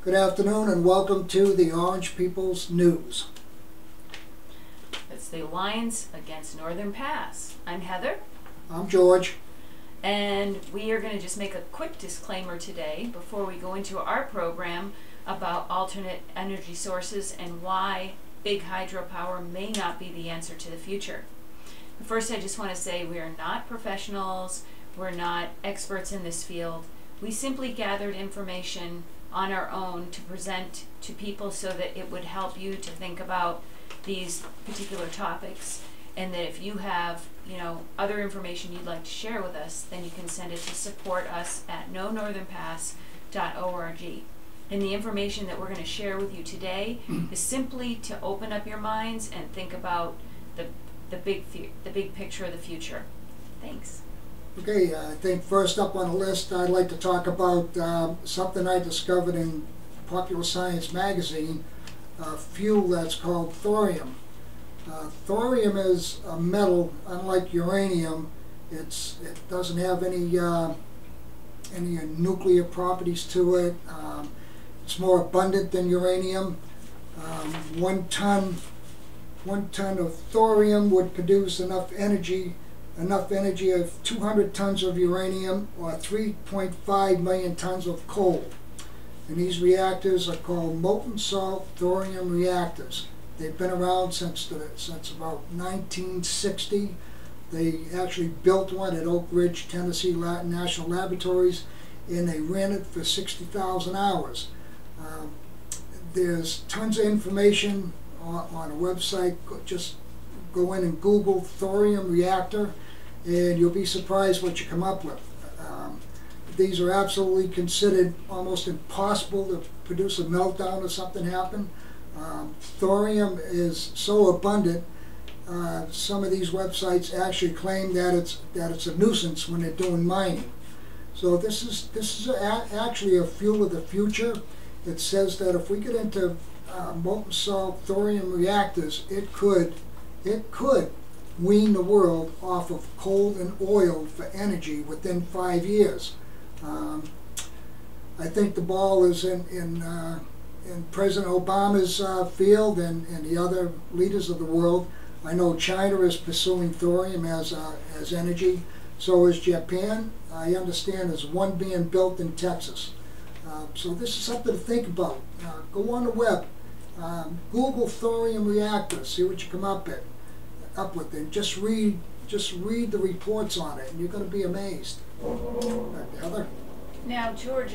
Good afternoon and welcome to the Orange People's News. It's the Alliance Against Northern Pass. I'm Heather. I'm George. And we are going to just make a quick disclaimer today before we go into our program about alternate energy sources and why big hydropower may not be the answer to the future. First, I just want to say we are not professionals, we're not experts in this field. We simply gathered information on our own to present to people so that it would help you to think about these particular topics, and that if you have other information you'd like to share with us, then you can send it to support us at knonorthernpass.org. And the information that we're going to share with you today is simply to open up your minds and think about the big picture of the future. Thanks. Okay, I think first up on the list I'd like to talk about something I discovered in Popular Science magazine, a fuel that's called thorium. Thorium is a metal, unlike uranium. It doesn't have any nuclear properties to it. It's more abundant than uranium. 1 ton of thorium would produce enough energy of 200 tons of uranium or 3.5 million tons of coal. And these reactors are called molten salt thorium reactors. They've been around since about 1960. They actually built one at Oak Ridge, Tennessee National Laboratories, and they ran it for 60,000 hours. There's tons of information on a website. Just go in and Google thorium reactor, and you'll be surprised what you come up with. These are absolutely considered almost impossible to produce a meltdown or something happen. Thorium is so abundant, some of these websites actually claim that it's a nuisance when they're doing mining. So this is actually a fuel of the future. It says that if we get into molten salt thorium reactors, it could wean the world off of coal and oil for energy within 5 years. I think the ball is in President Obama's field and the other leaders of the world. I know China is pursuing thorium as energy. So is Japan. I understand there's one being built in Texas. So this is something to think about. Go on the web, Google thorium reactor, see what you come up with, and just read the reports on it, and you're going to be amazed. Heather? Now, George,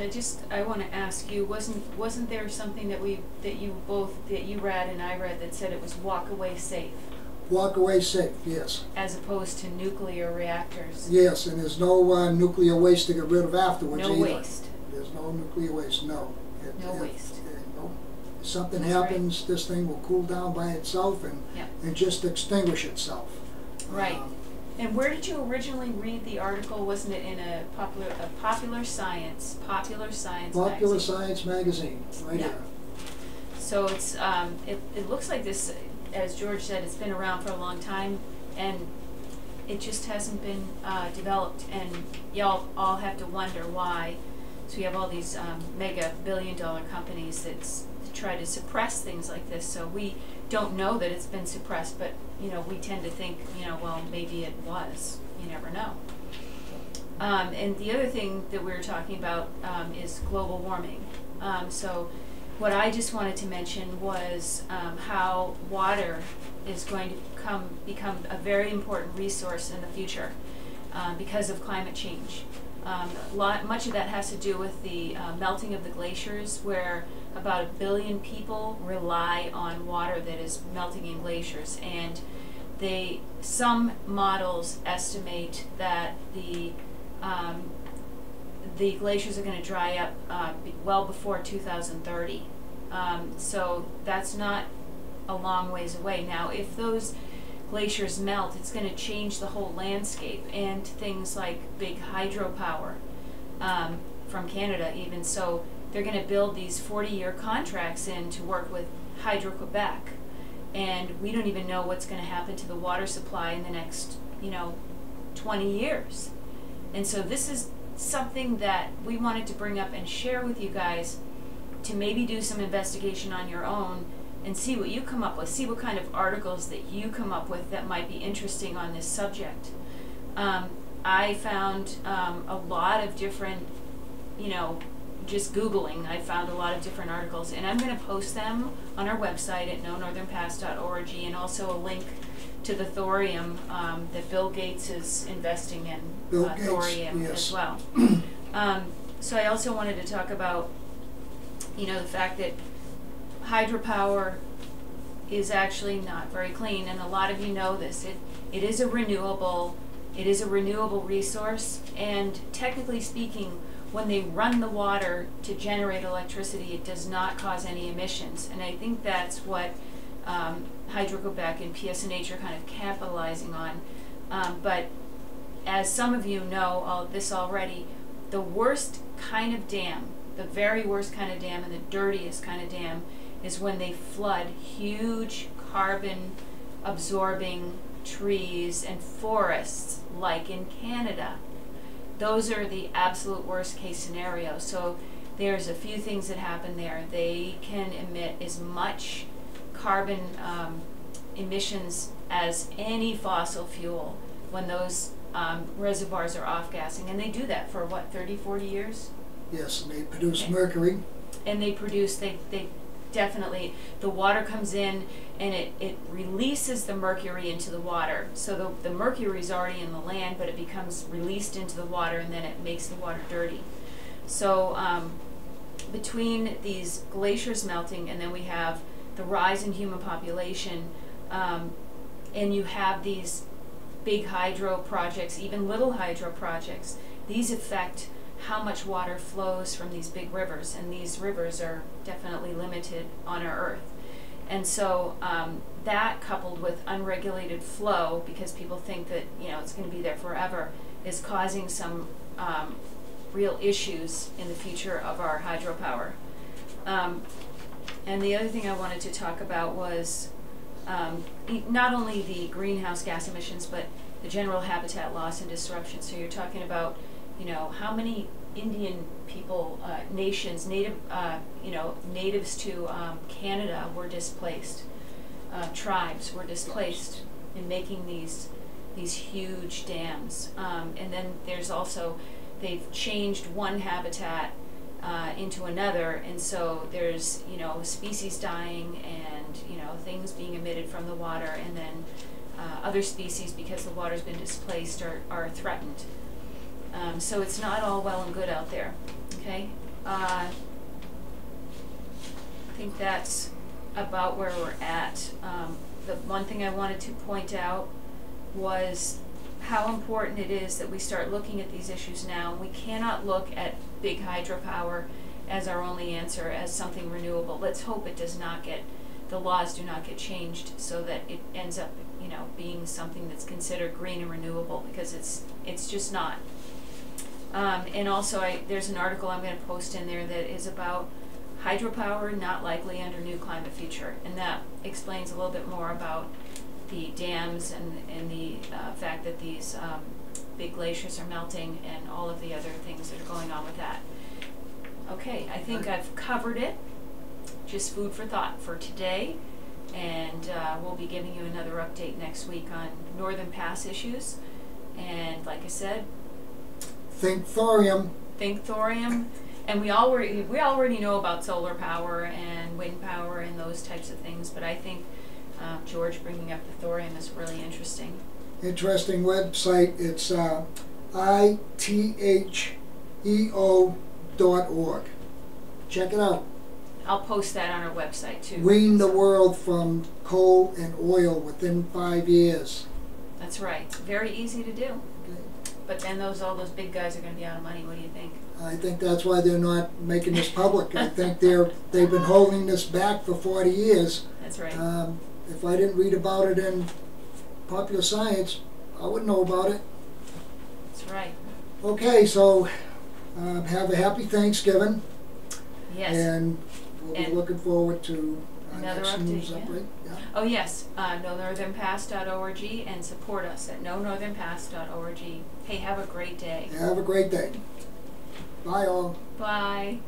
I want to ask you, wasn't there something that you read and I read that said it was walk away safe? Walk away safe, yes. As opposed to nuclear reactors. Yes, and there's no nuclear waste to get rid of afterwards either. No waste. There's no nuclear waste, no. No waste. If something That's happens, right. This thing will cool down by itself and just extinguish itself. Right. And where did you originally read the article? Wasn't it in a Popular Science magazine, right here. So it's it looks like this, as George said, it's been around for a long time, and it just hasn't been developed, and y'all all have to wonder why. So we have all these mega billion-dollar companies that try to suppress things like this. So we don't know that it's been suppressed, but we tend to think, well, maybe it was. You never know. And the other thing that we were talking about is global warming. So what I just wanted to mention was how water is going to become a very important resource in the future because of climate change. Much of that has to do with the melting of the glaciers, where about 1 billion people rely on water that is melting in glaciers, and some models estimate that the glaciers are going to dry up well before 2030. So that's not a long ways away. Now, if those glaciers melt, it's going to change the whole landscape, and things like big hydropower from Canada even. So they're going to build these 40-year contracts in to work with Hydro-Quebec, and we don't even know what's going to happen to the water supply in the next 20 years. And so this is something that we wanted to bring up and share with you guys to maybe do some investigation on your own and see what you come up with, see what kind of articles that you come up with that might be interesting on this subject. I found a lot of different, just Googling, I found a lot of different articles, and I'm going to post them on our website at nonorthernpass.org, and also a link to the thorium that Bill Gates is investing in, thorium as well. So I also wanted to talk about, the fact that hydropower is actually not very clean, and a lot of you know this. It is a renewable resource, and technically speaking, when they run the water to generate electricity, it does not cause any emissions. And I think that's what Hydro-Quebec and PSNH are kind of capitalizing on. But as some of you know all this already, the worst kind of dam, the very worst kind of dam and the dirtiest kind of dam is when they flood huge carbon absorbing trees and forests like in Canada. Those are the absolute worst case scenario. So there's a few things that happen there. They can emit as much carbon emissions as any fossil fuel when those reservoirs are off-gassing. And they do that for what, 30, 40 years? Yes, and they produce mercury. And they definitely, the water comes in and it releases the mercury into the water. So the mercury is already in the land, but it becomes released into the water, and then it makes the water dirty. So between these glaciers melting, and then we have the rise in human population, and you have these big hydro projects, even little hydro projects, these affect how much water flows from these big rivers, and these rivers are definitely limited on our Earth. And so that, coupled with unregulated flow, because people think that it's going to be there forever, is causing some real issues in the future of our hydropower. And the other thing I wanted to talk about was not only the greenhouse gas emissions, but the general habitat loss and disruption. So you're talking about how many Indian people, nations, natives to Canada were displaced. Tribes were displaced in making these huge dams. And then there's also, they've changed one habitat into another, and so there's species dying and things being emitted from the water, and then other species, because the water's been displaced, are threatened. So it's not all well and good out there, okay? I think that's about where we're at. The one thing I wanted to point out was how important it is that we start looking at these issues now. We cannot look at big hydropower as our only answer, as something renewable. Let's hope it does not get, the laws do not get changed so that it ends up, being something that's considered green and renewable, because it's just not. And also, there's an article I'm going to post in there that is about hydropower not likely under new climate future, and that explains a little bit more about the dams and the fact that these big glaciers are melting and all of the other things that are going on with that. Okay, I think I've covered it. Just food for thought for today, and we'll be giving you another update next week on Northern Pass issues. And like I said, think thorium. Think thorium. And we already know about solar power and wind power and those types of things, but I think George bringing up the thorium is really interesting. Interesting website. It's itheo.org. Check it out. I'll post that on our website too. Wean the world from coal and oil within 5 years. That's right. Very easy to do. Okay. But then all those big guys are going to be out of money. What do you think? I think that's why they're not making this public. I think they've been holding this back for 40 years. That's right. If I didn't read about it in Popular Science, I wouldn't know about it. That's right. Okay, so have a happy Thanksgiving. Yes. And we'll be looking forward to another next update, news update. Yeah. Oh yes, nonorthernpass.org, and support us at nonorthernpass.org. Hey, have a great day. Have a great day. Bye all. Bye.